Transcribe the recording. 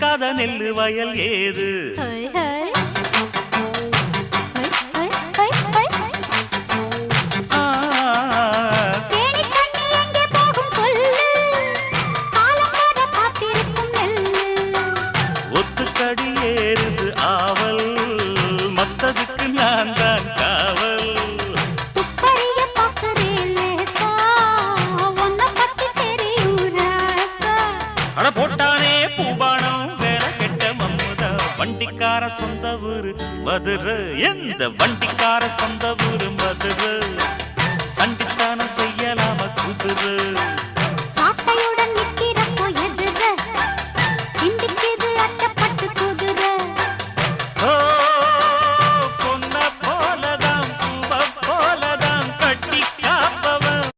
விதைக்காத நெல்லு வயல் ஏது? ஒத்துக்கடி ஏறுது ஆவல், மத்ததுக்கு நான் தான் காவல். அட போட்டானே பூபானம் வேற கெட்ட மம்முதா. வண்டிக்கார சொந்த ஊரு மதுரை, எந்த வண்டிக்கார சொந்த ஊரு மதுரை. சண்டித்தானம் செய்யலாம குதிரை.